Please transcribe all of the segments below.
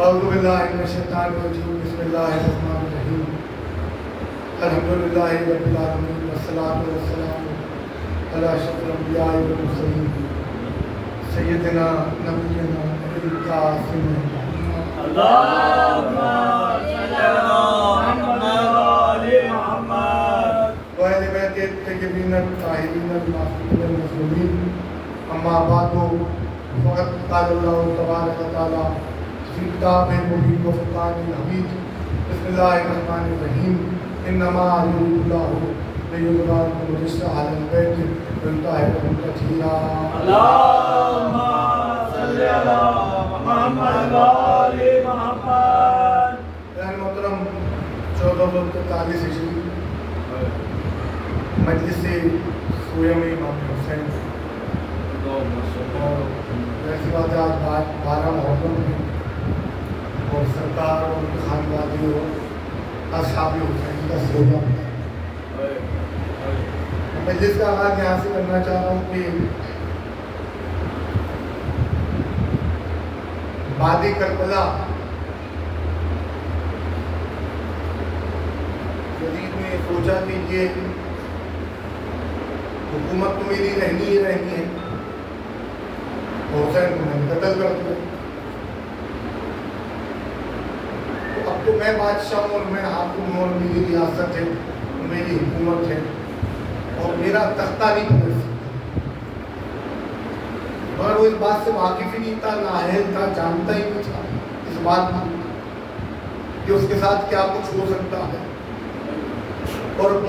اعوذ باللہ من الشیطان الرجیم بسم اللہ الرحمن الرحیم الحمدللہ رب العالمین والصلاۃ والسلام علی اشرف الانبیاء والمرسلین سیدنا نبینا القاسم اللہم صلی علی محمد وآل محمد وآل بیت الطیبین الطاہرین المعصومین المظلومین اما بعد فقد قال اللہ تبارک و تعالی فی کتابہ المبین و فرقان الحمید بسم اللہ الرحمن الرحیم انما یرید اللہ لیذہب عنکم الرجس اہل البیت ویطہرکم تطہیرا اللہم صلی علی محمد وآل محمد. محترم 1443 ہجری مجلس سویم امام حسین اور ایسی بات ہے آج 12 محرم ہے اور سرکار اور خاندانی اور اصحاب حسین کا سویا مجلس کا آغاز یہاں سے کرنا چاہ رہا ہوں کہ بعد کربلا جدید میں سوچا کہ یہ حکومت تو میری رہنی ہے حسین کو میں قتل کر دیا تو اب تو میں بادشاہ ہوں اور میں حاکم ہوں اور میری ریاست ہے میری حکومت ہے اور میرا تختہ نہیں بدل سکتا. مگر وہ اس بات سے واقف ہی نہیں تھا، نااہل تھا، جانتا ہی نہیں تھا اس بات میں کہ اس کے ساتھ کیا کچھ ہو سکتا ہے اور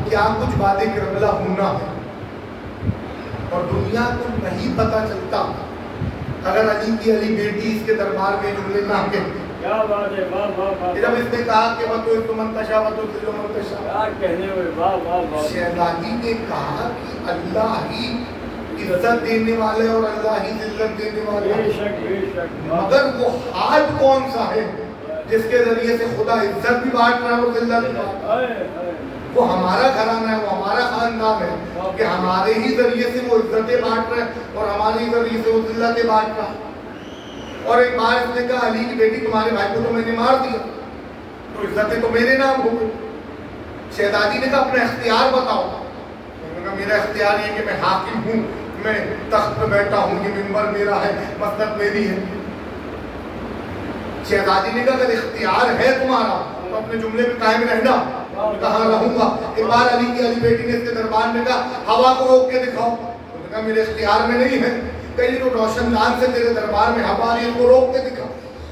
کیا کچھ بعد کربلا ہونا ہے. اور دنیا کو نہیں پتہ چلتا اگر علی کی علی بیٹی اس کے دربار میں جملے نہ کہتے. کیا بات ہے، واہ واہ واہ. جب اس نے کہا کہ وَتُعِزُّ مَن تَشَاءُ وَتُذِلُّ مَن تَشَاءُ، کیا کہنے ہوئے، واہ واہ واہ. شہزادی نے کہا کہ اللہ ہی عزت دینے والے اور اللہ ہی ذلت دینے والے بے شک بے شک. مگر وہ ہاتھ کون سا ہے جس کے ذریعے سے خدا عزت بھی بانٹ رہا ہے اور ذلت بھی بانٹ رہا ہے؟ وہ ہمارا گھرانہ ہے، وہ ہمارا خاندان ہے کہ ہمارے ہی ذریعے سے وہ عزتیں بانٹ رہے ہیں اور ہمارے ہی ذریعے سے وہ ذلتیں بانٹ رہا ہے. اور ایک بار اس نے کہا علی کی بیٹی تمہارے بھائی کو تو میں نے مار دیا تو عزتیں تو میرے نام ہو گئی. شہزادی نے کہا اپنا اختیار بتاؤ. انہوں نے کہا میرا اختیار یہ کہ میں حاکم ہوں، میں تخت پہ بیٹھا ہوں، یہ منبر میرا ہے، مسند میری ہے. شہزادی نے کہا اگر اختیار ہے تمہارا تو اپنے جملے پہ قائم رہنا. کہاں رہوں گا. ایک بار علی کی علی بیٹی نے اس کے دربار میں کہا ہوا کو روک کے دکھاؤ. انہوں نے کہا میرے اختیار میں نہیں ہے. کہیں جو روشن دان سے تیرے دربار میں ہوا آ رہی ہے ان کو روک کے دکھا.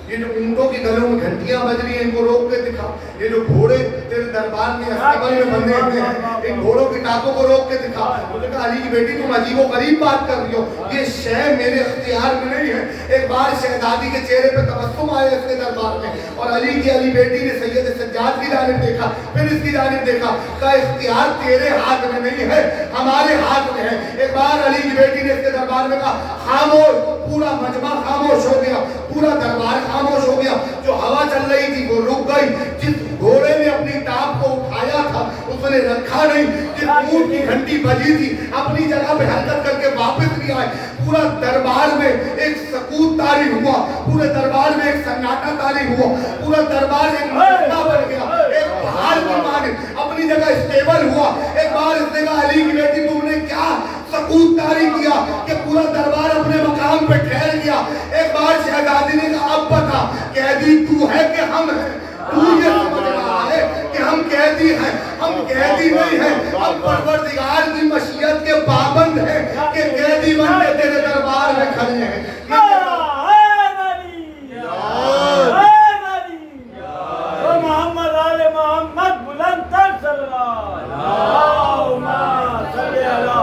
یہ جو اونٹوں کی گلوں میں گھنٹیاں بج رہی ہیں ان کو روک کے دکھا. یہ جو گھوڑے تیرے دربار میں استقبال میں بندھے ہوئے ہیں ان گھوڑوں کی ٹانکوں کو روک کے دکھا. انہوں نے کہا علی کی بیٹی تم عجیب و غریب بات کر رہی ہو، یہ شے میرے اختیار میں نہیں ہے. ایک بار شہزادی کے چہرے پہ تبسم آیا اس کے دربار میں اور علی کی علی بیٹی نے سید سجاد کی جانب دیکھا، پھر اس کی جانب دیکھا. کہا اختیار تیرے ہاتھ میں نہیں ہے، ہمارے ہاتھ میں ہے. ایک بار علی کی بیٹی نے اس کے دربار میں کہا خاموش. پورا مجمع خاموش ہو گیا، پورا دربار خاموش ہو گیا. جو ہوا چل رہی تھی وہ رک گئی. جس گھوڑے نے اپنی ٹانپ کو اٹھایا تھا اس نے رکھا نہیں. جس اونٹ کی گھنٹی بجی تھی اپنی جگہ پہ حرکت کر کے واپس نہیں آئے. پورا دربار میں ایک سکوت طاری ہوا، پورے دربار میں ایک سناٹا طاری ہوا، پورا دربار ایک مجمع بن گیا، ایک پہاڑ کی مانند اپنی جگہ اسٹیبل ہوا. ایک بار اس نے کہا علی کی بیٹی تم نے کیا سکوت طاری کیا کہ پورا دربار اپنے مقام پہ ٹھہر گیا. ایک بار شہزادی نے کہا اب بتا قیدی تو ہے کہ ہم ہیں؟ تو یہ سمجھ رہا ہے کہ ہم قیدی ہیں؟ ہم قیدی نہیں ہیں، ہم پروردگار کی مشیت کے پابند ہیں کہ قیدی بن کے تیرے دربار میں کھڑے ہیں. محمد آل محمد بلند تر صلوات. اللہم صلی علی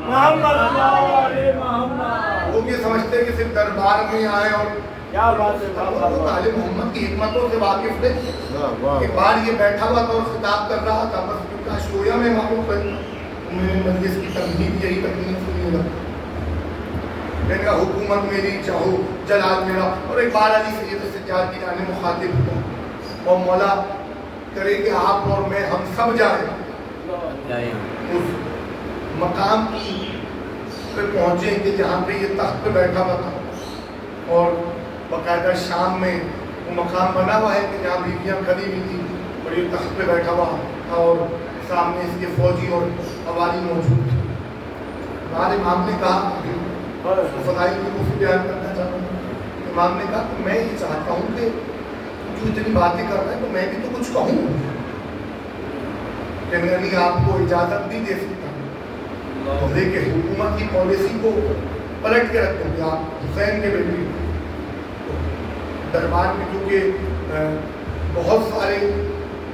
محمد آل محمد. لوگ یہ سمجھتے ہیں کہ صرف دربار میں آئے اور کیا بات ہے. آل محمد کی حکمتوں سے واقف تھے. ایک بار یہ بیٹھا ہوا تھا اور خطاب کر رہا تھا، بس کیونکہ شویا میں معلوم کر میرے مجلس کی تمہید یہی تکلیف سنی لگا. میں نے کہا حکومت میری چاہو جلال میرا. اور ایک بار علی سید سجاد کی جانب مخاطب ہوا اور مولا کرے کہ آپ اور میں ہم سب جائیں اس مقام کی پہ پہنچیں کہ جہاں پہ یہ تخت پہ بیٹھا ہوا تھا اور باقاعدہ شام میں वो मकाम बना हुआ है कि जहाँ बीवियाँ खड़ी हुई थी और ये तख्त पे बैठा हुआ था और सामने इसके फौजी और हवारी मौजूद थे। हमारे इमाम ने कहा, फदाइल की कुछ बयान करना चाहता हूँ। इमाम ने कहा कि मैं ये चाहता हूँ कि जो इतनी बातें कर रहे हैं तो मैं भी तो कुछ कहूँ कि मैं भी आपको इजाज़त नहीं दे सकता। तो देखिए हुकूमत की पॉलिसी को पलट के रख दूँगी। आप हुसैन के बेटे दरबार में क्योंकि बहुत सारे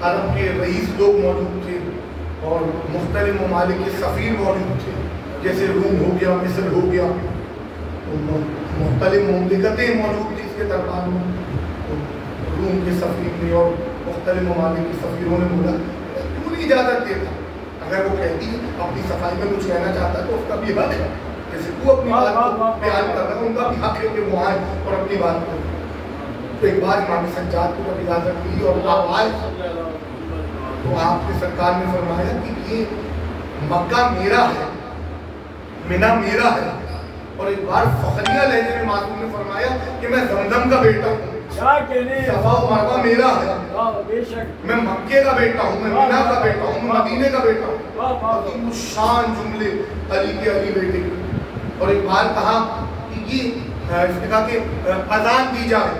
अरब के रईस लोग मौजूद थे और मुख्तलिफ ममालिक के सफ़ीर मौजूद थे, जैसे रूम हो गया, मिस्र हो गया, तो मुख्तलिफ ममलिकतें मौजूद थी इसके दरबार में। तो रूम के सफ़ीर ने और मुख्तलिफ ममालिक के सफ़ीरों ने बोला क्यों नहीं इजाज़त देता, अगर वो कहती अपनी सफाई में कुछ कहना चाहता तो उसका भी हक है, जैसे तू अपनी बात को बयान कर रहा है उनका भी हक है कि वो आए और अपनी बात करें। तो एक बार इमाम सज्जाद को जब इजाज़त दी और आप आए तो आपके सरकार ने फरमाया कि ये मक्का मेरा है, मिना मेरा है। और एक बार फखरिया लहजे में मासूम ने फरमाया कि मैं जमजम का बेटा हूँ, सफा मरवा मेरा है, मैं मक्के का बेटा हूँ, मैं मिना का बेटा हूँ, मैं मदीने का बेटा हूँ। तो शान जुमले अली के अली बेटे। और एक बार कहा कि ये इसने कहा कि अजान दी जाए,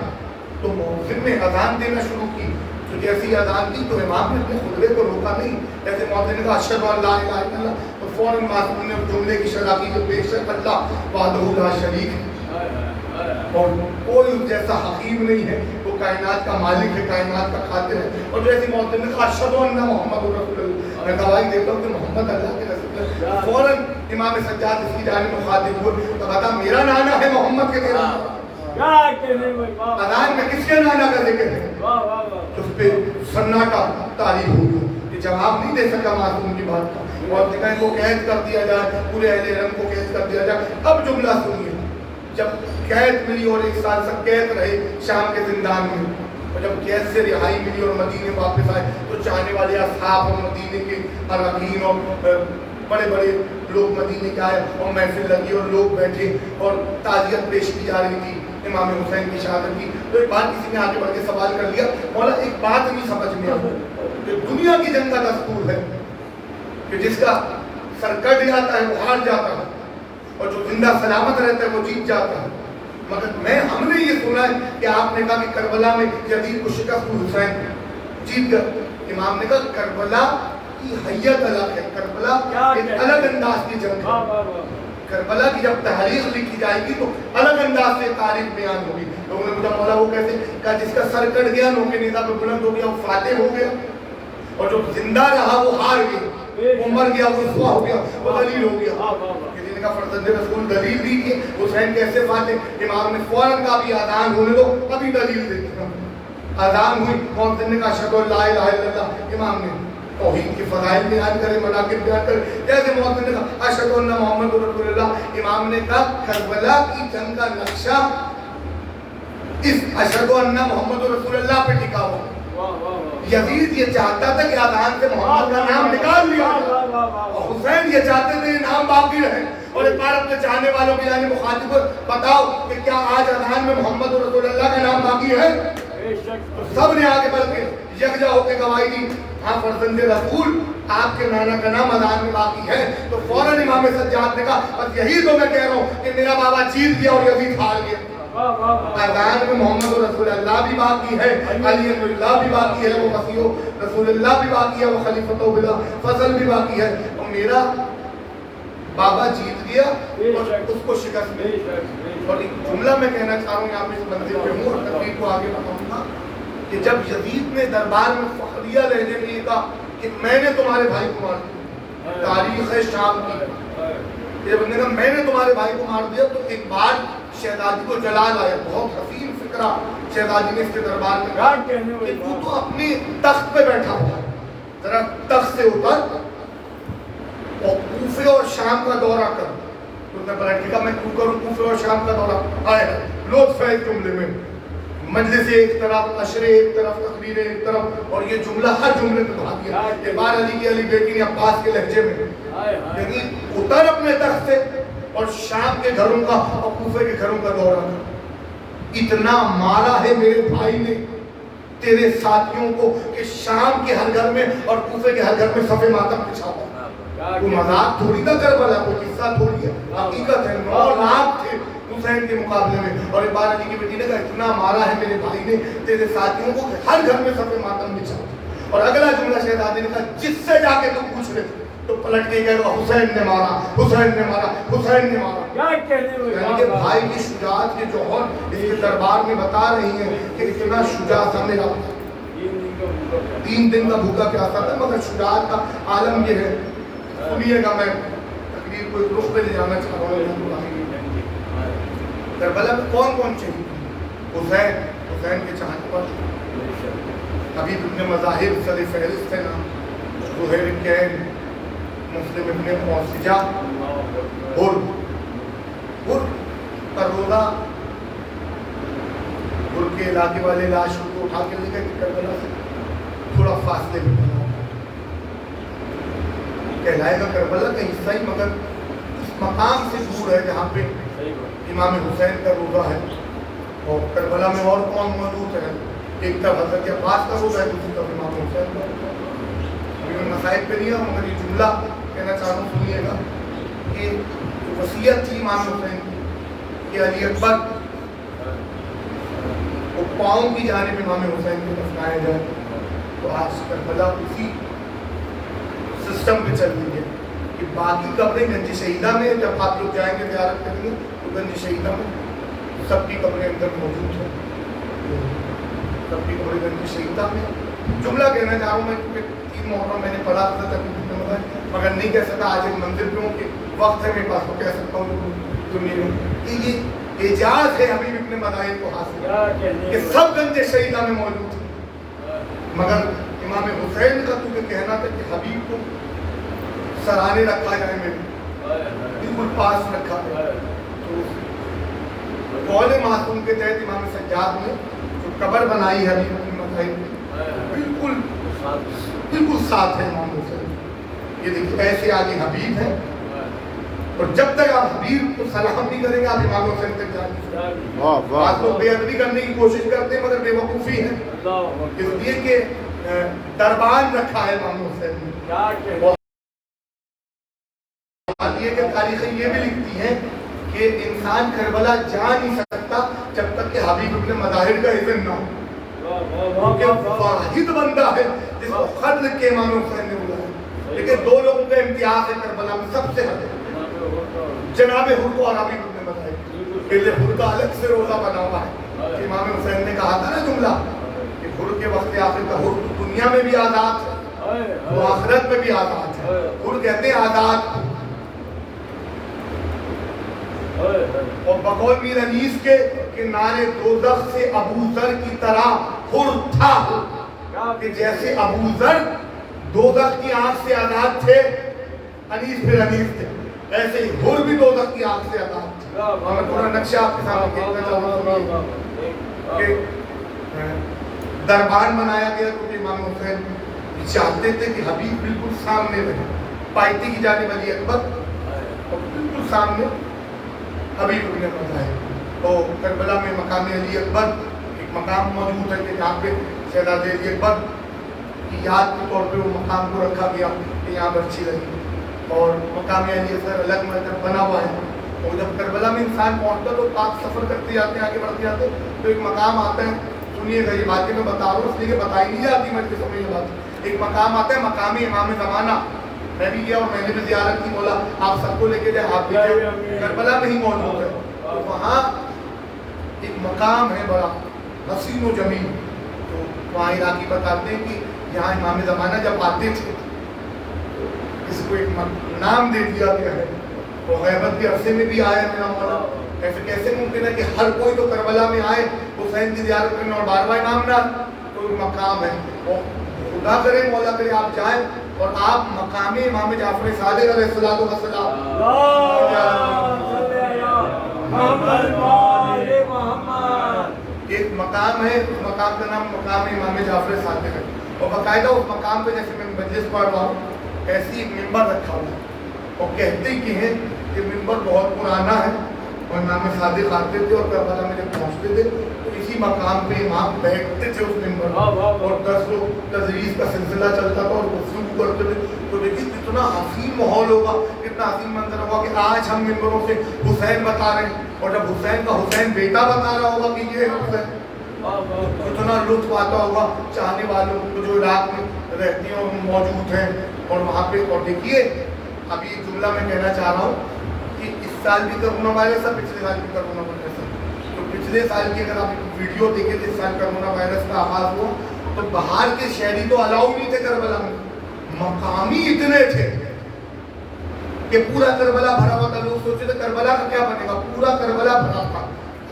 तो मौज़िन ने अजान देना शुरू की। तो जैसी अजान दी तो इमाम ने अपने खुतबे को रोका नहीं, जैसे मौज़िन ने कहा अशहदु अल्ला इलाहा इल्लल्लाह, तो फौरन मासूम ने जुमले की शरह की जो बेशक अल्लाह वहदहू ला शरीक और कोई जैसा हकीम नहीं है, वो कायनात का मालिक है, कायनात का खातिर है। और जैसे मौज़िन ने कहा अशहदु अन्ना मुहम्मदुर रसूलुल्लाह, मैं गवाही देता हूँ कि मोहम्मद अल्लाह के रसूल है, फौरन इमाम सज्जाद इसकी जानिब मुखातिब हुए तो बता मेरा नाना है मोहम्मद के तेरा अज़ान में किसके नाना का जिक्र है? तो उस पे सन्नाटा तारीफ हो गया, ये जवाब नहीं दे सका मासूम की बात का। और कहीं को कैद कर दिया जाए, पूरे अहले हरम को कैद कर दिया जाए। अब जुमला सुनिए, जब कैद मिली और 1 साल तक कैद रहे शाम के जिंदान में, और जब कैद से रिहाई मिली और मदीने वापस आए तो चाहने वाले असहाब और मदीने के अरकीन और बड़े बड़े लोग मदीने के आए और महफिल लगी और लोग बैठे और ताज़ियत पेश की जा रही थी इमाम हुसैन की शहादत की। तो एक बात किसी ने आगे बढ़ के सवाल कर लिया, मौला एक बात नहीं समझ में आई कि दुनिया की जंग का दस्तूर है कि जिसका सर कट जाता है वो हार जाता है और जो जिंदा सलामत रहता है वो जीत जाता है। मगर हमने ये सुना है कि आपने कहा कि करबला में यजीद को शिकस्त हुसैन जीत गए। इमाम ने कहा करबला की हैयत अलग है, करबला एक अलग अंदाज की जंग है। करबला की जब तहरीख लिखी जाएगी तो अलग अंदाज से तारीख बयान होगी। लोगों ने पूछा मौला वो कैसे? कहा जिसका सर कट गया नोके नेता पे बुलंद हो गया वो फातेह हो गया, और जो जिंदा रहा वो हार गया, वो मर गया वो रुसवा हो गया, वो दलील हो गया। किसी ने कहा फर्जंद रसूल दलील दी थी, हुसैन कैसे फातेह? इमाम ने फौरन कहा भी आज़ान होने दो, अभी दलील देती हूँ। आज़ान हुई, मौज़िन ने कहा अशहदु अल्ला इलाहा इल्लल्लाह, इमाम ने तौहीद के फ़ज़ाइल बयान करे, मनाक़िब बयान करे, जैसे मौज़िन ने कहा अशहदु अन्ना मुहम्मदुर रसूलुल्लाह, इमाम ने कहा करबला की जंग का नक्शा इस अशहदु अन्ना मुहम्मदुर रसूलुल्लाह पे टिका हुआ। यजीद ये चाहता था कि आज़ान से मोहम्मद का नाम निकाल लिया और हुसैन ये चाहते थे नाम बाकी रहे। और एक बार अपने चाहने वालों की यानी मुखातिब को बताओ कि क्या आज आज़ान में मोहम्मद रसूलुल्लाह का नाम बाकी है? तो सब ने आगे बढ़ के यकजा होकर गवाही दी, हाँ फर्जंद रसूल आपके नाना का नाम आज़ान में बाकी है। तो फौरन इमाम सज्जाद ने कहा बस यही तो मैं कह रहा हूँ कि मेरा बाबा जीत गया और यजीद हार गया। आज़ान में मोहम्मद रसूलुल्लाह भी बाकी है, अली रसूलुल्लाह भी बाकी है, वो मसीह रसूलुल्लाह भी बाकी है, वो खलीफतो बिला फजल भी बाकी है, और मेरा बाबा जीत गया और उसको शिकस्त मिली। और एक जुमला मैं कहना चाह रहा हूँ यहाँ पे इस मंदिर पे हूँ और तकरीर को आगे बताऊंगा कि जब यजीद ने दरबार में फखरिया लहजे में ये कहा कि मैंने तुम्हारे भाई को मार दिया, तारीख है शाम की, जब उन्होंने कहा मैंने तुम्हारे भाई को मार दिया तो एक बार शहजादी को जलाल आया, बहुत हसीन फिक्रा शहजादी ने इसके दरबार में कहा कि तू तो अपने तख्त पे बैठा हुआ, जरा तख्त से उतर और कूफे और शाम का दौरा कर। उसने पलट के कहा मैं क्यों करूं कूफे और शाम का दौरा? आए लोग फैज जुमले में मजलिस एक तरफ, अशरे एक तरफ, तकरीरें एक तरफ, और ये जुमला हर जुमले पे भाग गया। एक बार अली की अली बेटी ने अब्बास के लहजे में यानी उतर अपने तख्त से और शाम के घरों का और कूफे के घरों का दौरा कर। इतना मारा है मेरे भाई ने तेरे साथियों को कि शाम के हर घर में और कूफे के हर घर में सफे मातम बिछाता। वो मजाक थोड़ी ना करबला, कोई किस्सा थोड़ी है, हकीकत है। 9 लाख थे हुसैन के मुकाबले में, और एक बार अली की बेटी ने कहा इतना मारा है मेरे भाई ने तेरे साथियों को हर घर में सफे मातम बिछाता। और अगला जुमला शहजादे ने कहा जिससे जाके तुम पूछ रहे तो पलट के कहेगा हुसैन ने मारा, हुसैन ने मारा, हुसैन ने मारा। क्या कहने यानी भाई की शुजाअत के जौहर इसके दरबार में बता रही हैं कि इतना शुजा था मेरा। 3 दिन का भूखा प्यासा था, मगर शुजाअत का आलम ये है। सुनिएगा, मैं तकरीर को एक रुख पे ले जाना चाह रहा हूँ। करबला में कौन कौन चाहिए? हुसैन, हुसैन के चाहने पर हबीब इब्न मज़ाहिर सदर फहरिस्त है नाम, ज़ुहैर कैन, मुस्लिम इब्न मौसिजा, हुर का रोज़ा, हुर के इलाके वाले लाशों को उठा के ले गए करबला से थोड़ा फासले में बना, कहलाएगा करबला का हिस्सा ही, मगर उस मकाम से दूर है जहाँ पे इमाम हुसैन का रोज़ा है। और करबला में और कौन मौजूद है? एक तरफ हज़रत अब्बास का रोज़ा है, दूसरी तरफ इमाम हुसैन का रोज़ा है। अभी मैं मसाइब पे नहीं हूँ, मगर ये जुमला कहना चाह रहा हूँ, सुनिएगा कि वसीयत थी इमाम हुसैन की कि अली अकबर को पाँव की जानिब इमाम हुसैन को दफनाया जाए। तो आज करबला उसी सिस्टम पे चल रही है कि बाकी कब्रें गंज शहीदा में, जब आप लोग जाएंगे ज़ियारत करेंगे तो गंज शहीदा में सबकी कब्रें अंदर मौजूद हैं, सबकी कब्रें गंज शहीदा में। जुमला कहना चाह रहा हूँ मैं, क्योंकि 3 मुहर्रम मैंने पढ़ा था मगर नहीं कह सकता। आज एक मंदिर पे हूँ कि वक्त है मेरे पास तो कह सकता हूँ दुनिया में कि ये एजाज है हबीब इब्न मज़ाहिर को हासिल कि सब गंज शहीदा में मौजूद है। मगर इमाम हुसैन का तुझे कहना था कि हबीब को सराहने रखा जाए, मेरे बिल्कुल पास रखा जाए। तो कौल मासूम के तहत इमाम सज्जाद ने जो कब्र बनाई है हबीब इब्न मज़ाहिर की, बिल्कुल साथ है इमाम हुसैन। ये देखिए ऐसे आगे हबीब है, और जब तक आप हबीब को सलाम नहीं करेंगे आप इमाम हुसैन तक जाएंगे। आज लोग बेअदबी करने की कोशिश करते हैं, मगर बेवकूफ़ी है, इसलिए कि दरबार रखा है इमाम हुसैन ने। कि तारीखें ये भी लिखती हैं कि इंसान करबला जा नहीं सकता जब तक कि हबीब इब्न मज़ाहिर का इज़्न ना हो। क्योंकि वाहिद बंदा है जिसको खत लिख के इमाम हुसैन ने बुलाया। लेकिन 2 लोगों का इम्तियाज है करबला में, सबसे हद जनाब हुर को और हबीब इब्न मज़ाहिर। पहले हुर का अलग से रोज़ा बना हुआ है। इमाम हुसैन ने कहा था ना जुमला कि हुर के वक्त आखिर का हुर दुनिया में भी आज़ाद है, वो आखिरत में भी आज़ाद है। हुर कहते हैं आज़ाद। और बकौल मीर अनीस के नारे दोज़ख से अबू ज़र की तरह हुर था, कि जैसे अबू ज़र दोज़ख की आग से आज़ाद थे, अनीस फिर अनीस थे, ऐसे ही हुर भी दोज़ख की आग से आज़ाद थे। और मैं पूरा नक्शा आपके सामने देखना चाहूँगा कि दरबार बनाया गया क्योंकि इमाम हुसैन चाहते थे कि हबीब बिल्कुल सामने रहे, पाइती की जाने वाली अकबर और बिल्कुल सामने हबीब इब्न मज़ाहिर। तो करबला में मकाम अली अकबर एक मकाम मौजूद है कि जहाँ पे शहज़ादे अली अकबर की याद के तौर पे वो मकाम को रखा गया कि यहाँ बर्ची लगी, और मकाम अली अकबर अलग मतलब बना हुआ है। और जब करबला में इंसान पहुँचता तो पाक सफ़र करते जाते हैं, आगे बढ़ते जाते तो एक मकाम आता है। सुनिएगा, ये बातें मैं बता रहा हूँ इसलिए बताई नहीं जाती मत के समझ ये बात। एक मकाम आता है मकाम इमाम ज़माना, मैं भी गया और मैंने भी ज़ियारत की, बोला आप सबको लेके जाए, आप भी जाए, करबला में ही मौजूद है। तो वहाँ एक मकाम है बड़ा हसीन व जमीन। तो वहाँ इराकी बताते हैं कि यहाँ इमाम ज़माना जब आते थे तो इसको एक नाम दे दिया गया है। तो गैबत के अरसे में भी आया मेरा मौला। ऐसे कैसे मुमकिन है कि हर कोई तो करबला में आए हुसैन की ज़ियारत करने और बार-बार इमाम ना? तो मकाम है, वो खुदा करे मौला करे आप जाएं और आप मकाम इमाम जाफर सादिक अलैहिस्सलातु वस्सलाम एक मकाम है, उस मकाम का नाम मकाम इमाम जाफर सादिक है। और बाकायदा उस मकाम पे जैसे मैं मजलिस पढ़ रहा हूँ ऐसी एक मिंबर रखा हुआ है, और कहते कि हैं कि मिंबर बहुत पुराना है और इमाम सादिक आते थे और करबला में जब पहुँचते थे तो इसी मकाम पे इमाम बैठते थे उस मिंबर पर और 10 लोग तदरीस का सिलसिला चलता था और गुफ्तगू करते थे। तो देखिए कितना हसीन माहौल होगा, कितना हसीन मंजर होगा कि आज हम मिंबरों से हुसैन बता रहे हैं और जब हुसैन का हुसैन बेटा बता रहा होगा कि ये है हुसैन, कितना लुत्फ आता होगा चाहने वालों को जो इराक में रहती हैं और मौजूद हैं और वहाँ पे। और देखिए अभी एक जुमला मैं कहना चाह रहा हूँ कि इस साल भी कोरोना वायरस था, पिछले साल भी कोरोना वायरस था। तो पिछले साल की अगर आप वीडियो देखें तो इस साल कोरोना वायरस का आगाज हुआ तो बाहर के शहरी तो अलाउ नहीं थे करबला में, मकामी इतने थे कि पूरा करबला भरा हुआ था। लोग सोचे थे करबला का क्या बनेगा, पूरा करबला भरा था।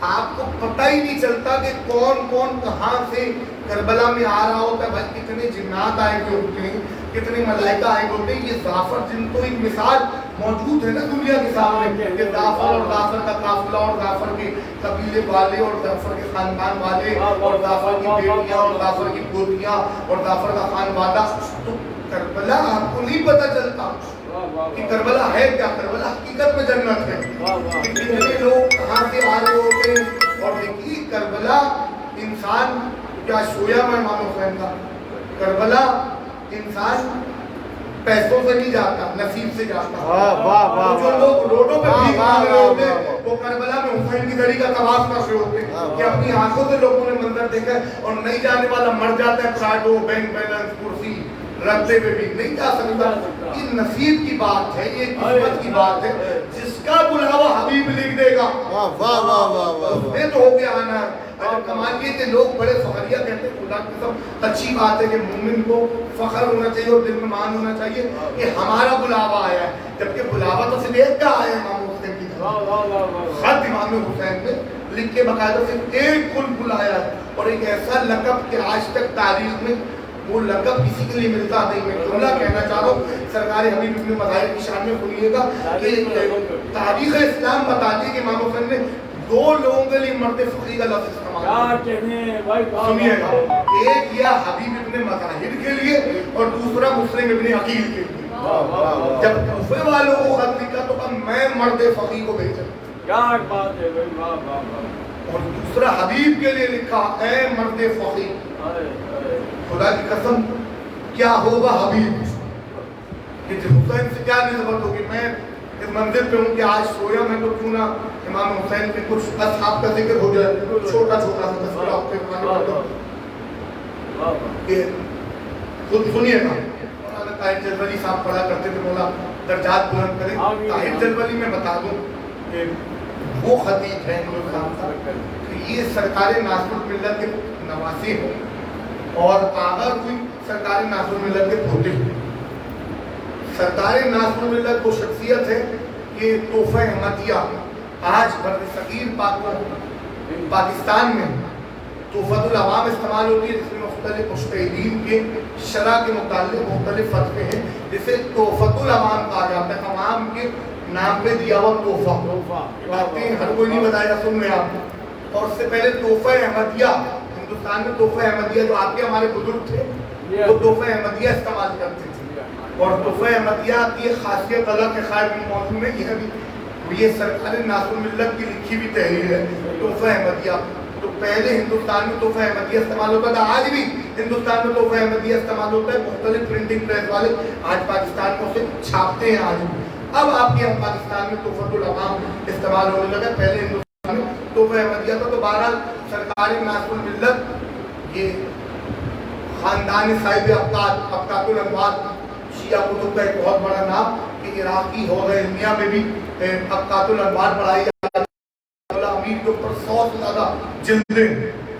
आपको पता ही नहीं चलता कि कौन कौन कहाँ से करबला में आ रहा होता है। भाई कितने जिन्नात आए हुए होते हैं, कितने मलाइका आए होते हैं। ये जाफर जिनको एक मिसाल मौजूद है ना दुनिया के सामने कि जाफर और जाफर का काफिला और जाफर के कबीले वाले और जाफर के खानदान वाले और जाफर की बेटियां और जाफर की पोतियां और जाफर का खानवादा। तो करबला आपको नहीं पता चलता कि करबला है क्या, करबला हकीकत में जन्नत है। कितने लोग कहाँ से आ रहे होते हैं। और देखिए करबला इंसान क्या सोया मैं इमाम हुसैन का, करबला इंसान पैसों से नहीं जाता, नसीब से जाता। जो लोग रोडों पे भीख मांग रहे होते वो करबला में हुसैन की गली का तवाफ कर रहे होते कि अपनी आंखों से लोगों ने मंजर देखा है। और नहीं जाने वाला मर जाता है, फ्लैटो बैंक बैलेंस कुर्सी रखते हुए भी नहीं जा सकता। ये नसीब की बात है, ये किस्मत की बात है। जिसका बुलावा हबीब लिख देगा ये तो हो गया आना है। कमाल ये कि लोग बड़े फखरिया कहते हैं, खुदा की सब अच्छी बात है कि मोमिन को फख्र होना चाहिए और दिल में मान होना चाहिए कि हमारा बुलावा आया है। जबकि बुलावा तो सिर्फ एक का आया है इमाम हुसैन की तरफ। खत इमाम हुसैन ने लिख के बाकायदा सिर्फ एक कुल बुलाया है और एक ऐसा लक़ब कि आज तक तारीख में वो लक़ब किसी के लिए मिलता नहीं। मैं जुमला कहना चाह रहा हूँ, सरकार हबीब इब्न मज़ाहिर की शान में सुनिएगा कि तारीख़ इस्लाम बताती है कि इमाम हुसैन ने 2 लोगों के लिए मर्द फ़क़ीह का लफ्ज़ इस्तेमाल किया। सुनिएगा, एक या हबीब इब्न मज़ाहिर के लिए और दूसरा मुस्लिम इब्न अकील के लिए। जब कूफे वालों को खत लिखा तो कहा मैं मर्द फ़क़ीह को भेजा, क्या बात है भाई। और दूसरा हबीब के लिए लिखा ऐ मर्द फ़क़ीह। खुदा की कसम क्या होगा हबीब कि हुसैन से क्या निस्बत होगी। मैं इस मंजिल पे हूँ कि आज सोया मैं तो क्यों ना इमाम हुसैन के कुछ असहाब का जिक्र हो जाए, छोटा छोटा सा तस्वीर आपके खुद सुनिएगा। ताहिर जलवली साहब पढ़ा करते थे, मौला दर्जात बुलंद करें। ताहिर जलवली में बता दूं कि वो खतीब है हिंदुस्तान का कि ये सरकार नासरुल मिल्लत के नवासी हो और आगा कोई सरकार नासरुल मिल्लत के पोते हैं। सरकार नासरुल मिल्लत वो शख्सियत है कि तोहफा अहमदिया आज बरसगीर पाकिस्तान में तोहफतुल अवाम इस्तेमाल होती है, जिसमें मुख्तलिफ मुज्तहिदीन के शरअ के मुताल्लिक़ मुख्तलिफ फ़तवे हैं, जिसे तोहफतुल अवाम कहा जाता है। अवाम के नाम पे दिया हुआ तोहफा बातें हर कोई नहीं बताया, सुन रहे आप। और उससे पहले तोहफा अहमदिया, हिंदुस्तान में तोहफा अहमदिया जो आपके हमारे बुजुर्ग थे वो तोहफा अहमदिया इस्तेमाल करते थे। और तोहफा अहमदिया की खासियत अलग है, खैर मौजूद में ये सरकार नासरुल मिल्लत की लिखी हुई तहरीर है तोहफा अहमदिया। तो पहले हिंदुस्तान में तोहफा अहमदिया इस्तेमाल होता था, आज भी हिंदुस्तान में तोहफा अहमदिया इस्तेमाल होता है। मुख्तलिफ प्रिंटिंग प्रेस वाले आज पाकिस्तान में उसे छापते हैं आज भी। अब आपके यहाँ पाकिस्तान में तोहफतुल अवाम इस्तेमाल होने लगा, पहले हिंदुस्तान में तोहफा अहमदिया था। तो बहरहाल सरकारी नासरुल मिल्लत ये खानदान साहिब अब्कातुल अनवार शिया कुतुब का एक बहुत बड़ा नाम कि इराकी हो गए इंडिया में भी अब्कातुल अनवार पढ़ाई जाती है। अमीर के ऊपर 100 से ज़्यादा जिल्दें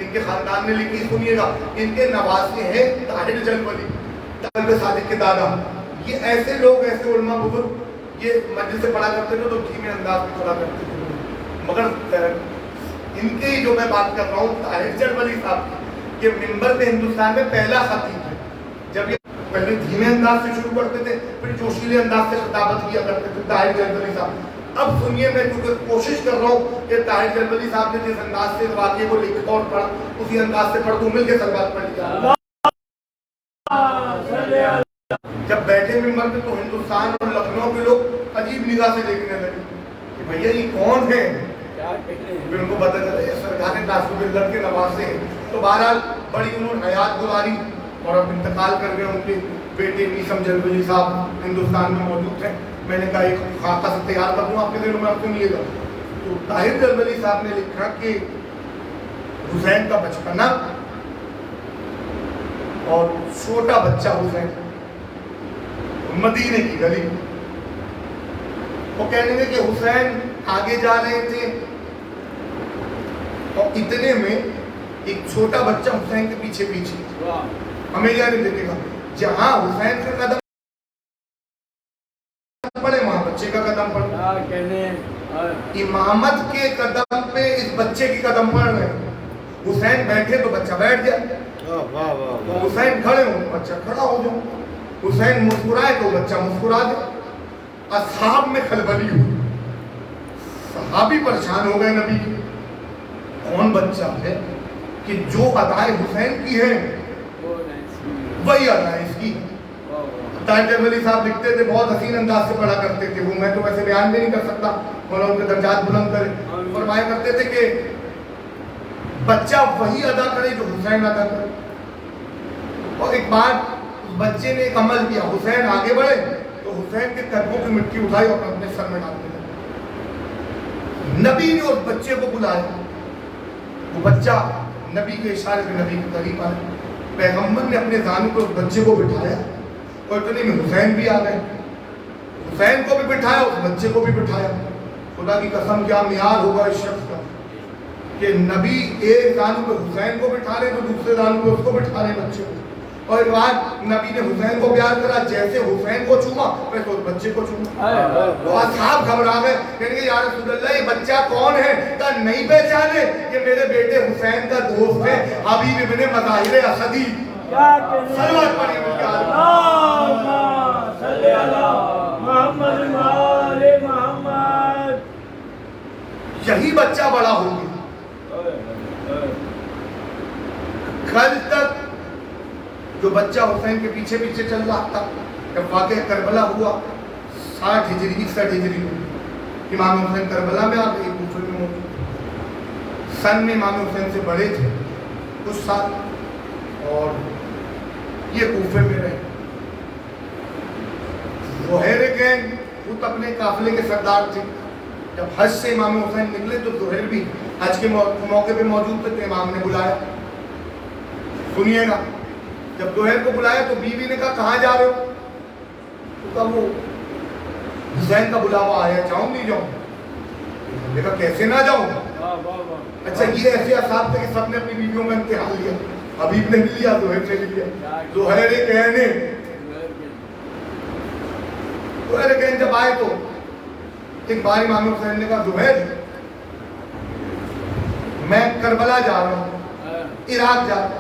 इनके खानदान ने लिखी। सुनिएगा, इनके नवासे हैं ताहिर जलवली, ताहिर सादिक के दादा। ये ऐसे लोग, ऐसे उलमा बुजुर्ग ये मस्जिद से पढ़ा करते थे तो धीमे अंदाज में पढ़ा करते थे। मगर इनके ही जो मैं बात कर रहा हूँ ताहिर जलवली साहब के मिंबर पे हिंदुस्तान में पहला खतीब है। जब ये पहले धीमे अंदाज से शुरू करते थे, फिर जोशीले अंदाज से खिताबत किया करते थे ताहिर जलवली साहब। अब सुनिए, मैं क्योंकि कोशिश कर रहा हूँ कि ताहिर जलवली साहब ने जिस अंदाज से वाक़े को लिखा और पढ़ा उसी अंदाज से पढ़ दूँ, मिल के सरबात पढ़ लिया। जब बैठे मिंबर पे तो हिंदुस्तान और लखनऊ के लोग अजीब निगाह से देखने लगे कि भैया ये कौन है, क्या कहने फिर उनको पता चला ये सरकारी तासुब लड़के नवासे हैं। तो बहरहाल बड़ी उन्होंने हयात गुजारी और अब इंतकाल कर गए। उनके बेटे मीसम जलवली साहब हिंदुस्तान में मौजूद थे। मैंने कहा एक खाका से तैयार कर दूँ आपके दिनों में, आप सुनिएगा। तो ताहिर जलवली साहब ने लिखा कि हुसैन का बचपना और छोटा बच्चा हुसैन मदीने की गली, वो कहने लगे कि हुसैन आगे जा रहे थे और इतने में एक छोटा बच्चा हुसैन के पीछे पीछे, हमें याद नहीं देखेगा, जहां हुसैन का कदम पड़े वहां बच्चे का कदम पड़े। क्या कहने इमामत के कदम पे इस बच्चे के कदम पड़ रहे हैं। हुसैन बैठे तो बच्चा बैठ जाए, हुसैन खड़े हो बच्चा खड़ा हो जाए, हुसैन मुस्कुराए तो बच्चा मुस्कुरा दे। असहाब में खलबली हुई, सहाबी परेशान हो गए नबी के, कौन बच्चा है कि जो अदाएं हुसैन की है वही अदाएं इसकी। ताहिर जलवली साहब लिखते थे, बहुत हसीन अंदाज से पढ़ा करते थे वो, मैं तो वैसे बयान भी नहीं कर सकता, मौला उनके दर्जात बुलंद करे। फरमाया करते थे कि बच्चा वही अदा करे जो हुसैन अदा करे। और एक बार उस बच्चे ने एक अमल किया, हुसैन आगे बढ़े तो हुसैन के कदमों की मिट्टी उठाई और अपने सर में डालने लगा। नबी ने उस बच्चे को बुलाया, वो बच्चा नबी के इशारे पे नबी के करीब आया। पैगंबर ने अपने जानू पे उस बच्चे को बिठाया और इतने में हुसैन भी आ गए। हुसैन को भी बिठाया, उस बच्चे को भी बिठाया। खुदा की कसम क्या मियार होगा इस शख्स का कि नबी एक जानू पे हुसैन को बिठा रहे तो दूसरे जानू पे उसको बिठा रहे बच्चे को। और एक बार नबी ने हुसैन को प्यार करा, जैसे हुसैन को चूमा वैसे उस बच्चे को चूमा। तो असहाब घबरा गए, कहेंगे या रसूल अल्लाह ये बच्चा कौन है? का नहीं पहचाने कि मेरे बेटे हुसैन का दोस्त है हबीब इब्ने मज़ाहिर असदी। क्या कहने सलवात पढ़िए मोहम्मद वाले मोहम्मद। यही बच्चा बड़ा हो गया। कल तक जो बच्चा हुसैन के पीछे पीछे चल रहा था, जब वाक़या करबला हुआ 60 हिजरी 61 हिजरी में इमाम हुसैन करबला में आ गए, कूफे में मौजूद। सन में इमाम हुसैन से बड़े थे कुछ साल और ये कूफे में रहे। ज़ुहैर गैंग खुद अपने काफिले के सरदार थे। जब हज से इमाम हुसैन निकले तो ज़ुहैर भी हज के मौके पे मौजूद थे। इमाम ने बुलाया, सुनिएगा, जब ज़ुहैर को बुलाया तो बीवी ने कहा कहाँ जा रहे हो? तो कहा वो हुसैन का बुलावा आया, जाऊं नहीं जाऊं? देखा कैसे ना जाऊं? अच्छा ये ऐसे असाब थे कि सबने अपनी बीवियों का इम्तिहान लिया, हबीब ने भी लिया, ज़ुहैर ने भी लिया। ज़ुहैर कहने जब आए तो एक बार इमाम हुसैन ने कहा ज़ुहैर मैं करबला जा रहा हूँ, इराक जा रहा हूँ,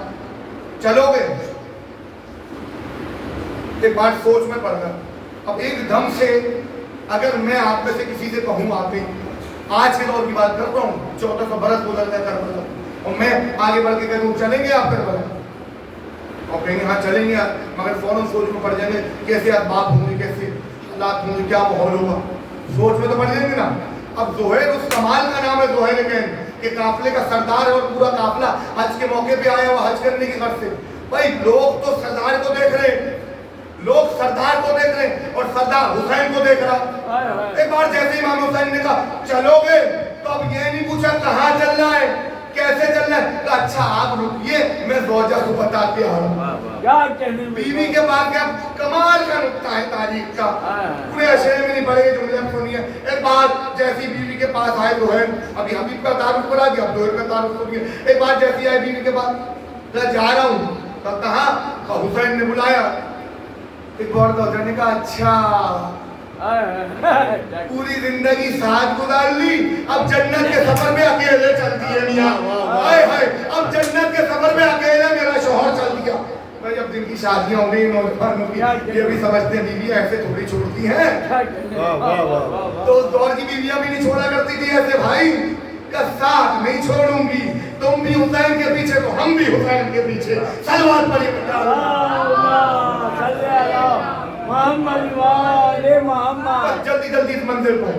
चलोगे? एक बार सोच में पड़ गया। अब एकदम से अगर मैं आप में से किसी से कहूँ आप आज के दौर की बात कर रहा हूँ, 1400 बरस गुजर गया करबला, और मैं आगे बढ़ के कहूँ चलेंगे आप करबला, और कहेंगे हाँ चलेंगे यार, मगर फौरन सोच में पड़ जाएंगे कैसे असबाब होंगे, कैसे हालात होंगे, क्या माहौल होगा, सोच में तो पड़ जाएंगे ना। अब ज़ुहैर उस कमाल का नाम है ज़ुहैर के काफिले का सरदार है और पूरा काफिला हज के मौके पे आया हुआ हज करने की गर्ज से। भाई लोग तो सरदार को देख रहे, लोग सरदार को देख रहे और सरदार हुसैन को देख रहा। एक बार जैसे इमाम हुसैन ने कहा चलोगे, तो अब ये नहीं पूछा कहाँ चलना है, कैसे चलना है, तो अच्छा आप रुकिए मैं ज़ौजा को बता के आ रहा हूँ। क्या कहने बीवी के बाद क्या कमाल का नुक्ता है तारीख का, पूरे अशरे में नहीं पड़े जुमले सुनिए। एक बार जैसी बीवी के पास आए ज़ुहैर, अभी हबीब का तारुफ करा दिया, अब ज़ुहैर का तारुफ सुनिए। एक बार जैसी आए बीवी के पास, मैं जा रहा हूँ, तो कहा हुसैन ने बुलाया। एक बार ज़ौजा ने कहा अच्छा पूरी जिंदगी साथ गुजार ली, अब जन्नत के सफर में अकेले चलती है मियां, हाय हाय अब जन्नत के सफर में अकेले मेरा शौहर चल दिया। भाई अब जिनकी शादियां हो गई नौजवानों की, ये भी समझते हैं बीवियां ऐसे थोड़ी छोड़ती हैं, तो उस दौर की बीवियां भी नहीं छोड़ा करती थी ऐसे। भाई का साथ नहीं छोड़ूंगी, तुम भी हुसैन के पीछे तो हम भी हुसैन के पीछे। सलवात पढ़िए मोहम्मद वाले मोहम्मद। जल्दी जल्दी इस मंदिर पर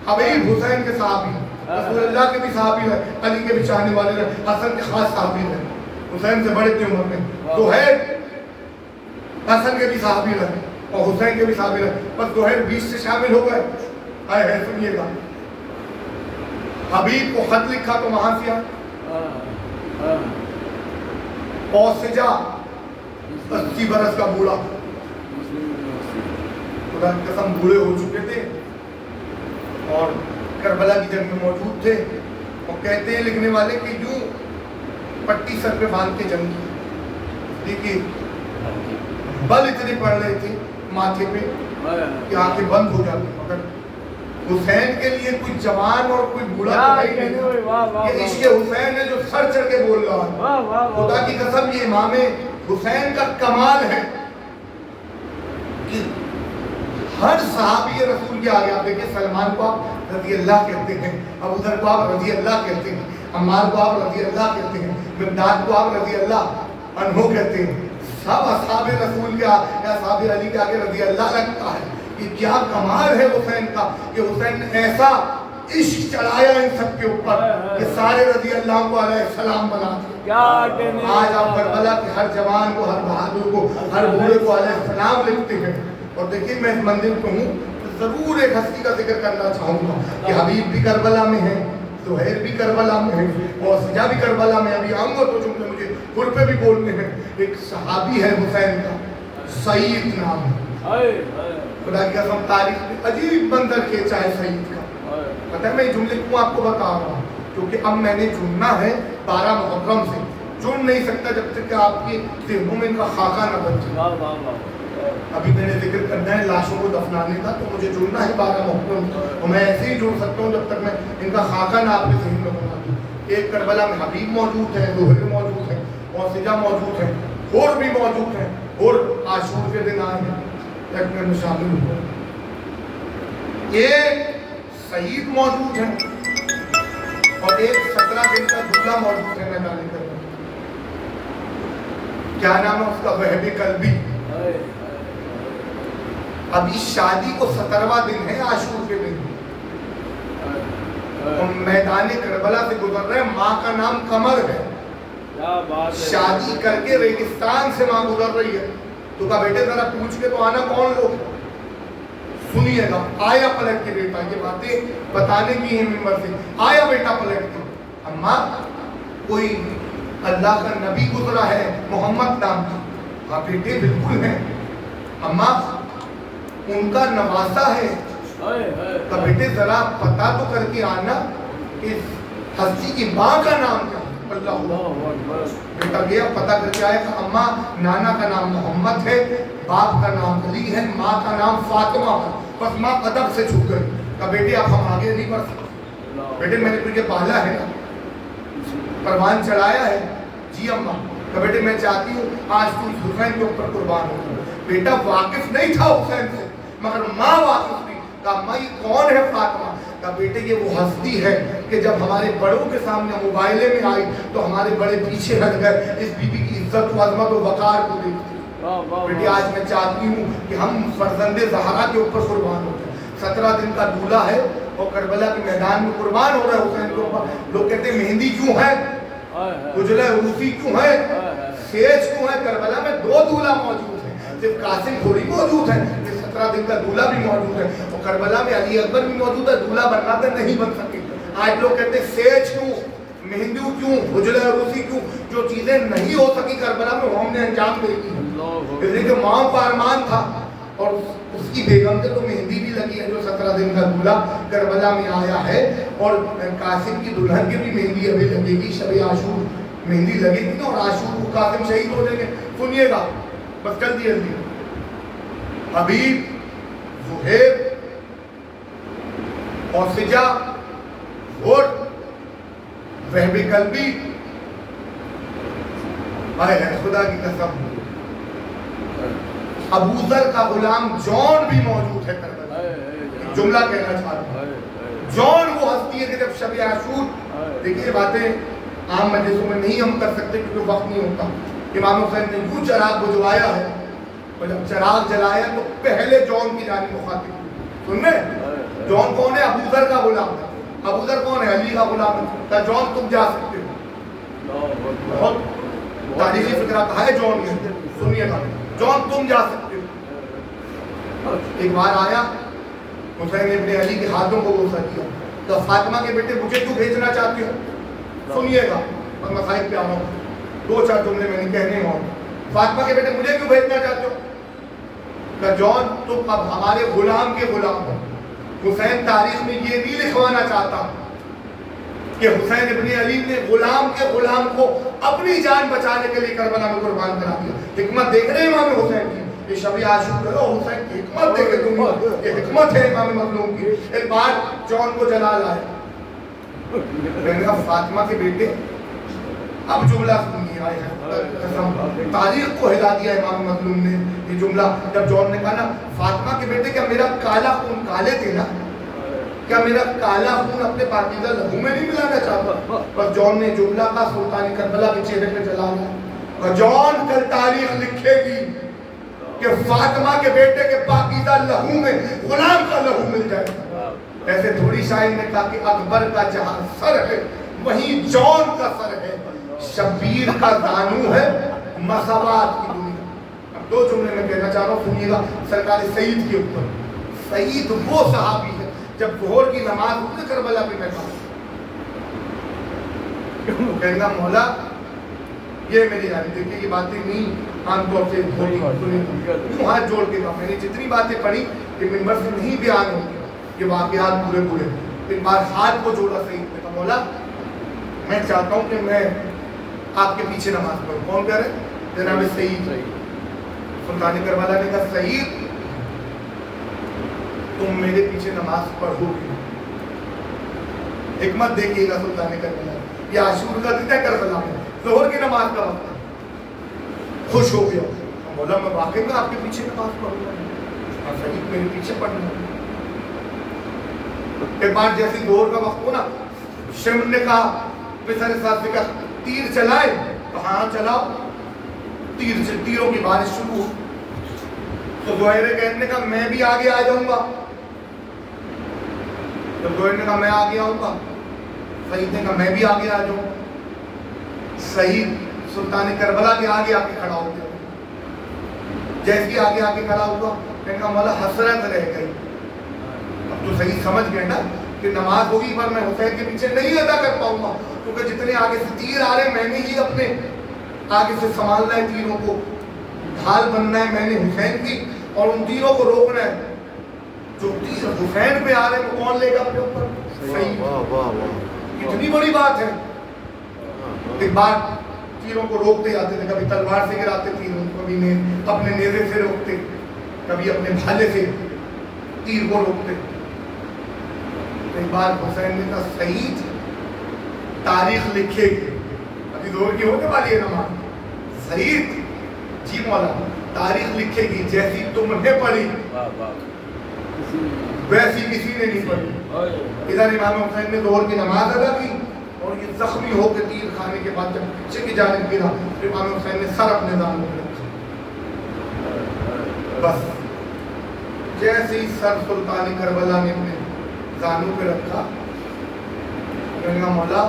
हबीब हुसैन के साहबी رسول اللہ کے بھی صحابی رہے, علی کے بھی چاہنے والے رہے, حسن کے خاص صحابی رہے, حسین سے بڑے تھے عمر میں. زہیر حسن کے بھی صحابی رہے اور حسین کے بھی صحابی رہے, بس زہیر 20 سے شامل ہو گئے. ہے سنیے گا, حبیب کو خط لکھا تو وہاں سے اوسجا 80 برس کا بوڑھا, خدا کی قسم بوڑھے ہو چکے تھے اور کربلا کی جنگ میں موجود تھے, اور کہتے ہیں لکھنے والے کہ یوں پٹی سر پہ باندھ کے جنگ کی. دیکھیے بل اتنے پڑ رہے تھے ماتھے پہ کہ آنکھیں بند ہو جاتی, مگر حسین کے لیے کوئی جوان اور کوئی بوڑھا تو نہیں, یہ عشق حسین ہے جو سر چڑھ کے بول رہا ہے. خدا کی قسم یہ امام حسین کا کمال ہے کہ ہر صحابی رسول کے آگے آپ دیکھیں, سلمان کو آپ رضی اللہ کہتے ہیں, ابو ذر کو آپ رضی اللہ کہتے ہیں, عمار کو آپ رضی اللہ کہتے ہیں, مقداد کو آپ رضی اللہ عنہ کہتے ہیں. سب اصحاب رسول کے یا اصحاب علی کے آگے رضی اللہ لگتا ہے. یہ کیا کمال ہے حسین کا کہ حسین نے ایسا عشق چڑھایا ان سب کے اوپر کہ سارے رضی اللہ کو علیہ السلام بنا دیا. آج آپ کربلا کے ہر جوان کو, ہر بہادر کو, ہر بوڑھے کو علیہ السلام لکھتے ہیں. اور دیکھیں میں اس منزل پہ ہوں, ضرور ایک ہستی کا ذکر کرنا چاہوں گا کہ حبیب بھی کربلا میں ہے, زہیر بھی کربلا میں ہے, اور سجا بھی کربلا میں. ابھی آؤں گا تو جملے مجھے گھر پہ بھی بولنے ہیں. ایک صحابی ہے حسین کا, سعید نام ہے. خدا کی قسم تاریخ میں عجیب منظر کھینچا ہے سعید کا. پتہ ہے میں یہ جملے کیوں آپ کو بتا رہا ہوں, کیونکہ اب میں نے چننا ہے 12 محرم سے. چن نہیں سکتا جب تک کہ آپ کے ذہنوں میں ان کا خاکہ نہ بن جائے. ابھی میں نے ذکر کرنا ہے لاشوں کو دفنانے کا, تو مجھے جڑنا ہے 12 محرم, اور میں ایسے ہی جڑ سکتا ہوں جب تک میں ان کا خاکہ نہ آپ کے ذہن میں بنا دوں. ایک کربلا میں حبیب موجود ہے, زہیر موجود ہے, اور سجا موجود ہے, اور بھی موجود ہے, اور عاشور کے دن آئے ہیں لکھنے میں شامل ہوا. ایک سعید موجود ہے اور ایک 17 دن کا دلہا موجود ہے. میں جانے کر رہا ہوں کیا نام ہے اس کا, وہب قلبی. ابھی شادی کو 17واں دن ہے عاشور کے دن, میدان کربلا سے گزر رہے ہیں. ماں کا نام قمر ہے, شادی کر کے ریگستان سے ماں گزر رہی ہے. تو کہا بیٹے ذرا پوچھ کے تو آنا کون لوگ. سنیے گا, آیا پلٹ کے بیٹا, یہ باتیں بتانے کی ہیں ممبر سے. آیا بیٹا پلٹ کے, اماں کوئی اللہ کا نبی گزرا ہے محمد نام کا. ہاں بیٹے بالکل ہے. اماں ان کا نواسا ہے. تو بیٹے ذرا پتہ تو کر کے آنا اس ہستی کی ماں کا نام کیا. اللہ بیٹا گیا پتہ کر کے آیا کہ اماں نانا کا نام محمد ہے, باپ کا نام علی ہے, ماں کا نام فاطمہ ہے. بس ماں ادب سے چھپ گئی. کہا بیٹے اب ہم آگے نہیں بڑھ سکتے. بیٹے میں نے تجھے پالا ہے نا, پروان چڑھایا ہے. جی اماں. کہا بیٹے میں چاہتی ہوں آج تو حسین کے اوپر قربان ہو. بیٹا واقف نہیں تھا حسین سے, مگر ماں واقف تھی. کہا اماں یہ کون ہے فاطمہ. کہا بیٹے یہ وہ ہستی ہے کہ جب ہمارے بڑوں کے سامنے موبائلے میں آئی تو ہمارے بڑے پیچھے ہٹ گئے. اس بی بی کی عزت و عظمت و وقار کو دیکھتے. بیٹی آج میں چاہتی ہوں کہ ہم فرزند زہرا کے اوپر قربان ہو جائیں. 17 دن کا دولہا ہے اور کربلا کے میدان میں قربان ہو رہا ہے حسین کے اوپر. لوگ کہتے ہیں مہندی کیوں ہے, اجلے عروسی کیوں ہے, سیج کیوں ہے. کربلا میں 2 دولہا موجود ہیں, صرف قاسم تھوڑی موجود ہے. 17 دن کا دولہا بھی موجود ہے, اور کربلا میں علی اکبر بھی موجود ہے. دولہا بننا تھا, نہیں بن سکے. آج لوگ کہتے ہیں سیج کیوں, مہندی کیوں, اجلے عروسی کیوں. جو چیزیں نہیں ہو سکی کربلا میں وہ ہم نے انجام دے دی. اس لیے کہ ماں کا ارمان تھا, اور اس کی بیگم سے تو مہندی بھی لگی ہے جو 17 دن کا دولہا کربلا میں آیا ہے. اور قاسم کی دلہن کی بھی مہندی ابھی لگے گی. شب عاشور مہندی لگے گی اور عاشور کو قاسم شہید ہو جائیں گے. سنیے گا بس جلدی جلدی. حبیب, زہیر اور سجا اور وہب قلبی. آئے خدا کی قسم ابو ذر کا غلام جون بھی موجود ہے کربلا. جملہ کہنا چاہتا ہوں, جون وہ ہستی ہے کہ جب شب عاشور, دیکھیے باتیں عام مجلسوں میں نہیں ہم کر سکتے کیونکہ وقت نہیں ہوتا. امام حسین نے یوں چراغ بجھوایا ہے, اور جب چراغ جلایا تو پہلے جون کی جانب مخاطب. سن رہے جون کون ہے؟ ابو ذر کا غلام. ابو ذر کون ہے؟ علی علی کا غلام ہے. کہا جان تم جا سکتے ہو. بہت تاریخی فکرہ کہا ہے جان نے, سنیے گا, جان تم جا سکتے ہو. ایک بار آیا حسین نے اپنے علی کے ہاتھوں کو بوسہ کیا. تو فاطمہ کے بیٹے مجھے کیوں بھیجنا چاہتے ہو؟ سنیے گا, اور مسائل پہ آ رہا ہوں, 2-4 جملے میں نے کہنے ہوں. فاطمہ کے بیٹے مجھے کیوں بھیجنا چاہتے ہو؟ کہ جان تم اب ہمارے غلام کے غلام ہو. حسین تاریخ میں یہ نہیں لکھوانا چاہتا کہ حسین ابن علی نے غلام کے غلام کو اپنی جان بچانے کے لیے کربلا میں قربان کرا دیا. حکمت دیکھ رہے ہیں امام حسین کی, یہ شب عاشور کرو حسین کی حکمت دیکھے تم, یہ حکمت ہے امام مظلوم کی. ایک بار جان کو جلال آئے, میں نے کہا فاطمہ کے بیٹے اب جملہ سنیے آئے ہیں, تاریخ کو ہلا دیا امام مظلوم نے یہ جملہ. جب جان نے کہا نا فاطمہ کے بیٹے کیا میرا کالا خون, کالے تھے نا, کیا میرا کالا خون اپنے پاکیزہ لہو میں نہیں ملانا چاہتا؟ پر جان نے جملہ کا سلطان کربلا کے چہرے پہ جلایا. اور جان کل تاریخ لکھے گی کہ فاطمہ کے بیٹے کے پاکیزہ لہو میں غلام کا لہو مل جائے. ایسے تھوڑی شاعر نے کہا کہ اکبر کا جہاں سر ہے وہیں جان کا سر ہے, شبیر کا دانو ہے مساوات کی دنیا. اب 2 جملے میں کہنا چاہ رہا ہوں, سنیے گا. سرکار سعید کے اوپر, سعید وہ صحابی ہے جب ظہر کی نماز ہوئی کربلا پہ بیٹھا تو کہنا مولا یہ میری جانب, دیکھیے یہ باتیں نہیں عام طور سے ہاتھ جوڑ کے کہا, میں نے جتنی باتیں پڑھی کہ ممبر سے نہیں بیان ہوگی یہ واقعات پورے پورے. ایک بار ہاتھ کو جوڑا سعید نے کہا مولا میں چاہتا ہوں کہ میں آپ کے پیچھے نماز پڑھوں. کون کہہ رہے؟ جناب سعید. سلطان کربلا نے کہا سعید تم میرے پیچھے نماز پڑھو گے. حکمت دیکھیے گا سلطان کربلا, یہ عاشور کا دن ہے کربلا میں, ظہر کی نماز کا وقت ہے. خوش ہو گیا, مولا میں واقعی میں آپ کے پیچھے نماز پڑھوں گا, سعید میرے پیچھے پڑھنا. ایک بار جیسی ظہر کا وقت ہو نا, شمر نے کہا پسر صاحب سے کہا تیر چلائے, تو ہاں چلاؤ. تیروں کی بارش شروع ہو تو زہیر نے کہا میں بھی آگے آ جاؤں گا. جب زہیر نے کہا میں آگے آؤں گا, سعید نے کہا میں بھی آگے آ جاؤں. سعید سلطان کربلا کے آگے آ کے کھڑا ہو گیا. جیسے آگے آ کے کھڑا ہوا میں نے کہا مولا حسرت رہ گئی. اب تو سعید سمجھ گئے نا کہ نماز ہوگی پر میں حسین کے پیچھے نہیں ادا کر پاؤں گا, کیونکہ جتنے آگے سے تیر آ رہے میں نے ہی اپنے آگے سے سنبھالنا ہے, تیروں کو ڈھال بننا ہے میں نے حسین کی, اور ان تیروں کو روکنا ہے. جو تیر حسین پہ آ رہے ہیں وہ کون لے گا اپنے اوپر؟ سعید. اتنی بڑی بات ہے. ایک بار تیروں کو روکتے جاتے تھے, کبھی تلوار سے گراتے تیروں, کبھی اپنے نیزے سے روکتے, کبھی اپنے بھالے سے تیر کو روکتے. ایک بار حسین نے کہا سعید تاریخ لکھے گی, ابھی ظہر کی ہونے والی ہے نماز. سعید جی مولا تاریخ لکھے گی, جیسی تم نے پڑھی ویسی کسی نے نہیں پڑھی. ادھر امام حسین نے ظہر کی نماز ادا کی اور یہ زخمی ہو کے تیر کھانے کے بعد جب پیچھے کی جانب گرا امام حسین نے سر اپنے دانوں پہ رکھا. بس جیسے ہی سر سلطان کربلا نے اپنے دانوں پہ رکھا, میں نے کہا مولا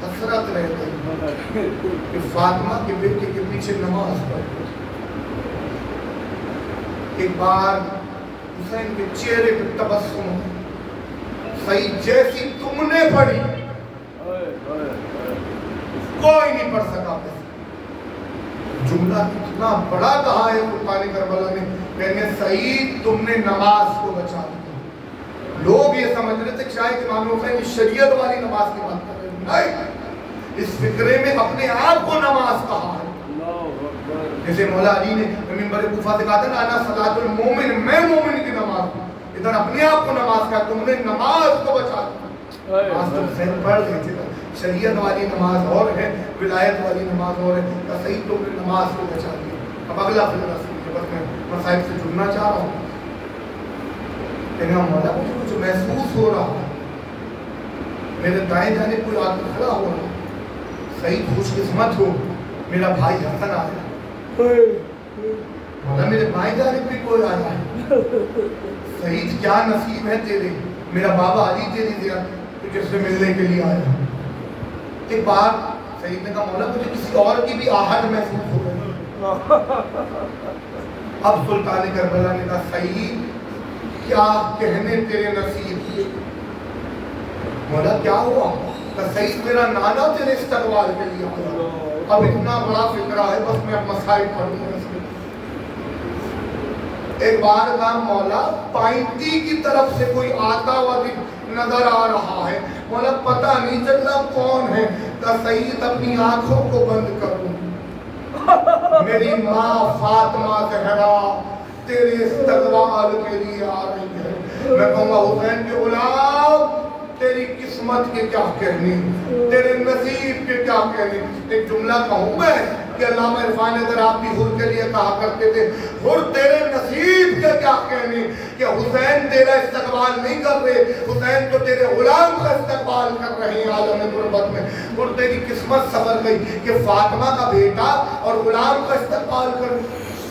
حسرت رہ گئی کہ فاطمہ کے بیٹے کے پیچھے نماز پڑھ. ایک بار حسین کے چہرے پہ تبسم, سعید جیسی تم نے پڑھی کوئی نہیں پڑھ سکا. جملہ اتنا بڑا کہا ہے سلطان کربلا نے, کہنے سعید تم نے نماز کو بچا دیا. لوگ یہ سمجھ رہے تھے کہ شاید امام حسین شریعت والی نماز کی بات کر رہے ہیں. نہیں, اس فکرے میں اپنے آپ کو نماز کہا ہے. جیسے مولا علی نے منبر کوفہ سے کہا تھا نا انا صلاۃ المومن, میں مومن کی نماز ہوں. ادھر اپنے آپ کو نماز کہا, تم نے نماز کو بچا دیا. آج تک ذہن پڑھ لیتے تھے شریعت والی نماز اور ہے, ولایت والی نماز اور ہے. سعید تم نے نماز کو بچا دیا. اب اگلا فکرہ سنیے, بس میں مسائل سے جڑنا چاہ رہا ہوں. کہنا مولا مجھے کچھ محسوس ہو رہا ہے, میرے دائیں جانب کوئی آدمی کھڑا ہو رہا. سعید خوش قسمت ہو, میرا بھائی حسن آیا. مولا میرے بھائی جانب بھی کوئی آیا ہے. سعید کیا نصیب ہے تیرے, میرا بابا علی تیری زیارت. तुझे से मिलने के लिए आया हूँ। एक बार सईद ने कहा मौला मुझे किसी और की भी आहट महसूस हो गई। अब सुल्तान करबला ने कहा सईद क्या कहने तेरे नसीब के। मौला क्या हुआ? कहा सईद मेरा नाना तेरे इस्तकबाल के लिए आया, अब इतना बड़ा फिक्रा है बस मैं अब मसाइल पढ़ूंगा। एक बार का मौला पाइती की तरफ से कोई आता हुआ नजर आ रहा है, मौला पता नहीं चल रहा कौन है। का सईद अपनी आंखों को बंद करूं, मेरी माँ फातिमा ज़हरा तेरे इस्तकबाल के लिए आ रही है। मैं कहूँगा हुसैन के गुलाम तेरी किस्मत के क्या कहने, तेरे नसीब के क्या कहने। एक जुमला कहूँ मैं कि अल्लामा इरफान अगर आप भी हुर के लिए कहा करते थे, हुर तेरे नसीब के क्या कहने कि हुसैन तेरा इस्तकबाल नहीं कर रहे, हुसैन तो तेरे गुलाम का इस्तकबाल कर रहे हैं आलम गुरबत में। और तेरी किस्मत संवर गई कि फातिमा का बेटा और गुलाम का इस्तकबाल कर।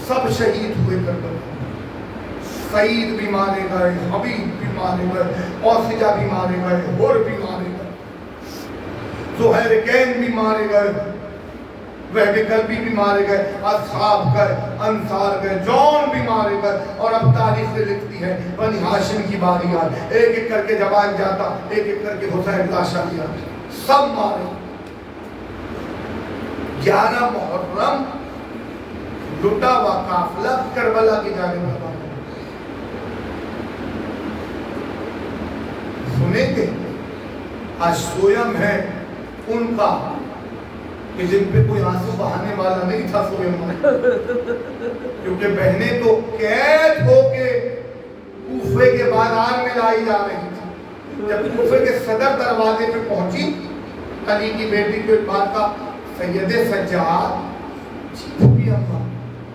सब शहीद हुए कर, सईद भी मारे गए, हबीब भी मारे गए, औसिजा भी मारे गए, हुर भी मारे गए, ज़ुहैरकैन भी मारे गए, वहबे कल्बी भी मारे गए, असहाब गए, अंसार गए, जौन भी मारे गए। और अब तारीख से लिखती है बनी हाशिम की बारी आई, एक एक करके जवान जाता, एक एक करके हुसैन लाशा लिया, सब मारे। 11 मुहर्रम लुटा हुआ काफिला करबला की जानिब रवाना। सुनेंगे आज सोयम है उनका कि जिन पे कोई आंसू बहाने वाला नहीं था सोयम में, क्योंकि बहनें तो कैद होके कूफे के बाजार में लाई जा रही थी। जब कूफे के सदर दरवाजे पे पहुंची, अली की बेटी को एक बात का सैयदे सज्जाद जी अम्मा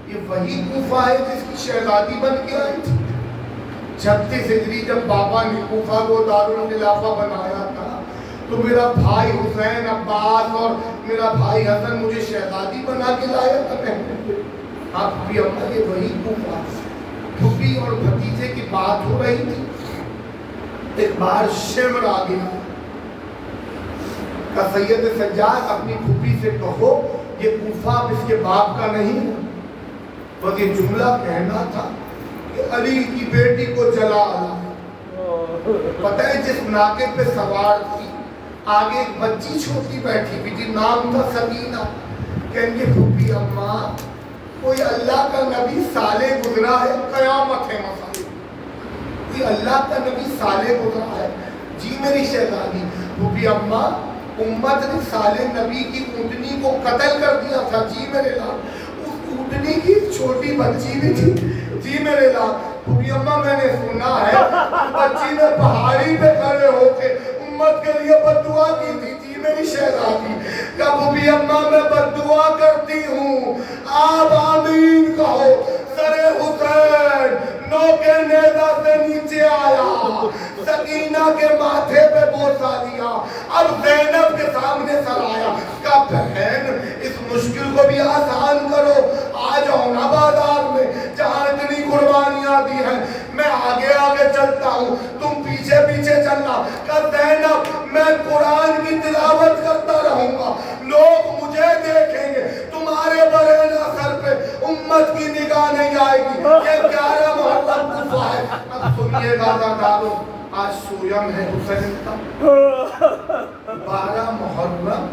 ये वही कूफा है जिसकी शहजादी बन के आई थी। 36 हिजरी जब बाबा ने कूफा को दारुल खिलाफा बनाया था तो मेरा भाई हुसैन अब्बास और मेरा भाई हसन मुझे शहजादी बना के लाया था। आप भी अम्मा ये वही कूफा, फूफी और भतीजे की बात हो रही थी। एक बार शिमर आ गया का सैयद सज्जाद अपनी फूफी से कहो ये कूफा इसके बाप का नहीं है, बस ये जुमला कहना था कि अली की बेटी को जला आला। पता है जिस नाके पे सवार थी आगे एक बच्ची छोटी बैठी हुई थी, नाम था सकीना। कहेंगे फूफी अम्मा कोई अल्लाह का नबी साले गुजरा है, कयामत है मसाले, कोई अल्लाह का नबी साले गुजरा है जी मेरी शहजादी। फूफी अम्मा उम्मत ने साले नबी की ऊँटनी को कत्ल कर दिया था जी मेरे लाल, उस ऊँटनी की छोटी बच्ची भी थी जी मेरे लाल। फूफी अम्मा मैंने सुना है बच्ची ने पहाड़ी पे खड़े होके उम्मत के लिए बद्दुआ की थी जी मेरी शहजादी। का फूफी अम्मा मैं बद्दुआ करती हूँ, आप आमीन कहो। सरे हुसैन नौके नेजा से नीचे आया, सकीना के माथे पे बोसा दिया, अब ज़ैनब के सामने सर आया। का बहन इस मुश्किल को भी आसान करो, आ जाओ ना बाजार में जहाँ इतनी कुर्बानियाँ दी हैं, मैं आगे आगे चलता हूँ तुम पीछे पीछे चलना। का ज़ैनब मैं कुरान की तिलावत करता रहूँगा, लोग मुझे देखेंगे, तुम्हारे बरेना सर पे उम्मत की निगाह नहीं आएगी। ये 11 मुहर्रम कूफा है। अब सुनिएगा दादारो, आज सोयम है हुसैन का। 12 मुहर्रम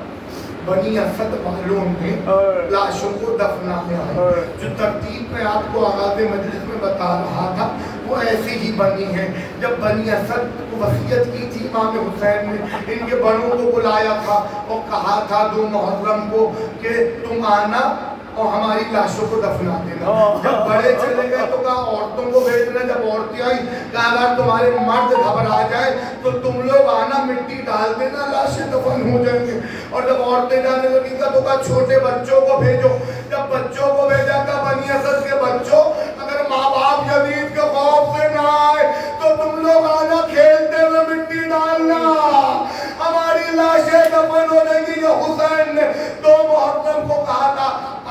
बनी असद वालों ने लाशों को दफनाया है। जो तरतीब में आपको आगाज़ मजलिस में बता रहा था वो ऐसी ही बनी है। जब बनी असद को वसीयत की थी इमाम हुसैन ने, इनके बड़ों को बुलाया था और कहा था 2 मुहर्रम को कि तुम आना और हमारी लाशों को दफना देना। जब बड़े चले गए तो कहा औरतों को भेजना, जब औरतें आई कहा अगर तुम्हारे मर्द घबरा जाए तो तुम लोग आना, मिट्टी डाल देना, लाशें दफन हो जाएंगे। और जब औरतें जाने लगी तो कहा छोटे बच्चों को भेजो। जब बच्चों को भेजा का बनी असद के बच्चों अगर माँ बाप यजीद के खौफ से ना आए तो तुम लोग आना, खेलते हुए मिट्टी डालना, हमारी लाशें दफन हो जाएंगी। ये हुसैन ने 2 मुहर्रम को कहा था।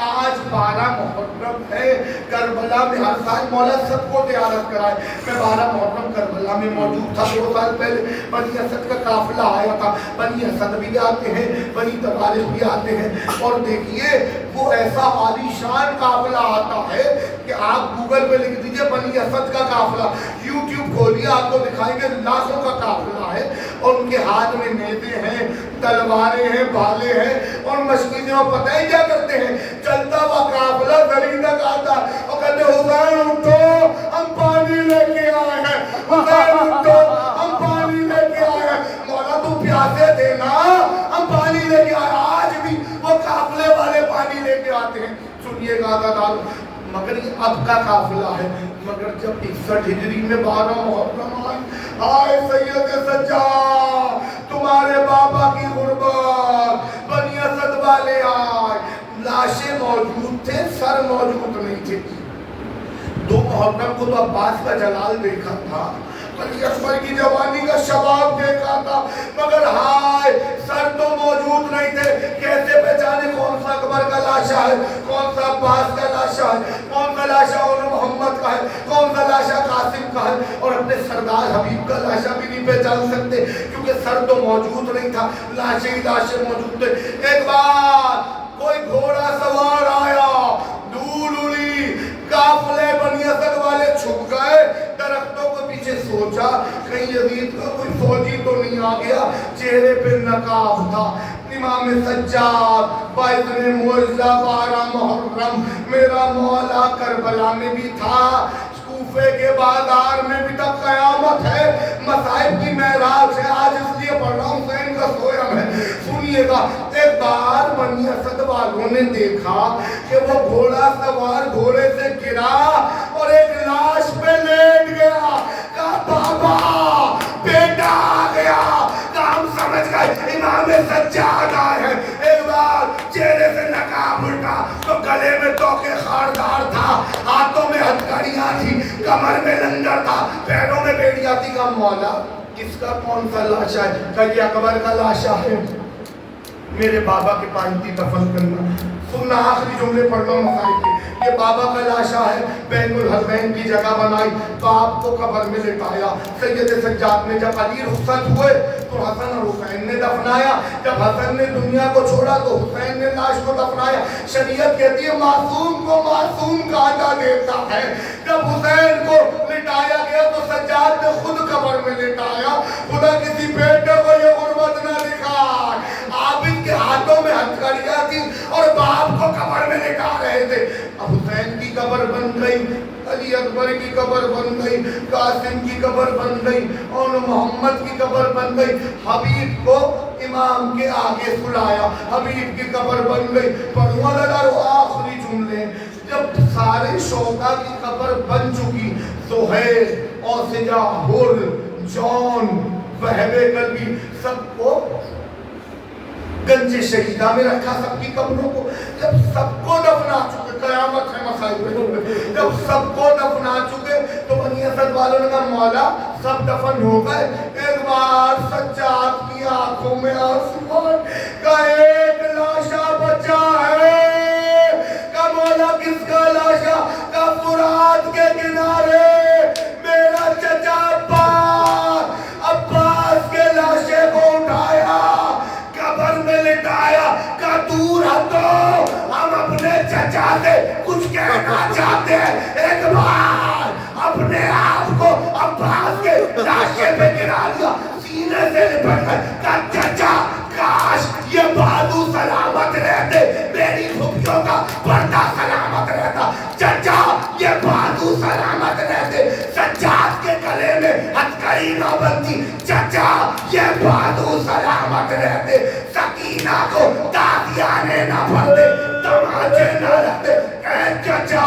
आज 12 मुहर्रम है, करबला में हर साल मौला सबको ज़ियारत कराए। मैं 12 मुहर्रम करबला में मौजूद था। 2 साल पहले बनी असद का काफिला आया था। बनी असद भी आते हैं, बनी तवारिफ भी आते हैं, और देखिए वो ऐसा आलीशान काफिला आता है कि आप गूगल पे लिख दीजिए बनी असद का काफिला, यूट्यूब खोलिए, आपको दिखाएंगे लाखों का काफिला है, और उनके हाथ में नेज़े हैं, तलवारें हैं, भाले हैं, और मशकी में पता है क्या करते हैं, चलता हुआ काफिला जमीन तक आता और कहते हुसैन उठो, हम पानी लेके आए हैं, हुसैन उठो, हम पानी लेके आए हैं। मौला तू प्यासे थे ना, हम पानी लेके आए। आज भी वो काफिले वाले पानी लेके आते हैं। सुनिएगा आदादार, मगर ये अब का काफिला है, मगर जब 61 हिजरी में 12 मुहर्रम आए सैयद सज्जाद, तुम्हारे बाबा की गुर्बत, बनी असद वाले आए, लाशें मौजूद थे, सर मौजूद नहीं थे। 2 मुहर्रम को तो अब्बास का जलाल देखा था, अली अकबर की जवानी का शबाब देखा था, मगर हाय सर तो मौजूद नहीं थे। कैसे पहचाने कौन सा अकबर का लाशा है, कौन सा अब्बास का लाशा है, कौन सा लाशा मोहम्मद का है, कौन सा लाशा कासिम का है, और अपने सरदार हबीब का लाशा भी नहीं पहचान सकते क्योंकि सर तो मौजूद नहीं था, लाशें ही लाशें मौजूद थे। एक बार कोई घोड़ा सवार आया, धूल उड़ी, काफिले बनी असद वाले छुप गए दरख्तों के पीछे। सोचा कहीं यजीद का कोई फौजी तो नहीं आ गया, चेहरे पे नकाब था। इमाम सज्जाद बाइज़ने मुअज़्ज़ा 12 मुहर्रम मेरा मौला करबला में भी था, कूफे के बाजार में भी तब क़यामत है, मसाइब की महराज है। आज इसलिए पढ़ रहा हूँ, हुसैन का सोयम है, सुनिएगा। एक बार बनी असद वालों ने देखा कि वो घोड़ा सवार घोड़े से गिरा और एक लाश पे लेट गया। कहा बाबा बेटा आ गया, काम समझ गए, इमाम सज्जाद आए हैं। एक बार चेहरे से नकाब उठा तो गले में तोके खारदार था, हाथों में हथकड़ियां थी, कमर में लंगर था, पैरों में बेड़ियां थी। का मौला इसका कौन सा लाशा है? कहा ये अकबर का लाशा है, मेरे बाबा के पाइंती दफन करना। सुनना, आखिरी जुमले पढ़ लो मसाइब के। ये बाबा का लाशा है, बैनुल हसनैन की जगह बनाई, बाप को कब्र में लिटाया। सैयद सज्जाद ने जब अली रुखसत हुए तो हसन और हुसैन ने दफनाया। जब हसन ने दुनिया को छोड़ा तो हुसैन ने लाश को दफनाया। शरीयत कहती है मासूम को मासूम काटा देता है। जब हुसैन को लिटाया गया तो सज्जाद ने खुद कब्र में लिटाया। खुदा किसी बेटे को ये गुर्बत न दिखाए। आबिद के हाथों में हथकड़ियां थी और बाप को कब्र में लिटा रहे थे। अब हुसैन की कब्र बन गई, अली अकबर की कब्र बन गई, कासिम की कब्र बन गई, और मोहम्मद की कब्र बन गई। हबीब को इमाम के आगे सुलाया, हबीब की कब्र बन गई। पढ़ूंगा आखिरी जुमले। जब सारे शोहदा की कब्र बन चुकी, सुहैल, औसिजा, हुर, जॉन, वहबे कल्बी, सबको गंजे शहीदा में रखा, सबकी कब्रों को। जब सबको दफना चुके, कयामत है मसाइब में, जब सबको दफना चुके तो बनी असद वालों ने कहा मौला सब दफन हो गए। एक बार सज्जाद की आंखों में आंसू का एक लाशा बचा है। का मौला किसका लाशा? का फुरात के किनारे मेरा चचा अब्बास के लाशे को उठाया, कब्र में लिटाया। का दूर हटो, हम अपने चचा से कुछ कहना चाहते हैं। एक बार अपने आप को अब्बास के लाशे पे गिरा दिया, सीने से लिपट गए। का चचा काश ये बाजू सलामत रहते, मेरी खुफियों का पर्दा सलामत रहता। चचा ये बाजू सलामत रहते, सज्जाद के गले में हथकड़ी ना बनती। चचा ये बाजू सलामत रहते, सकीना को तालियाने ना पड़ते, तमाचे ना लगते। चचा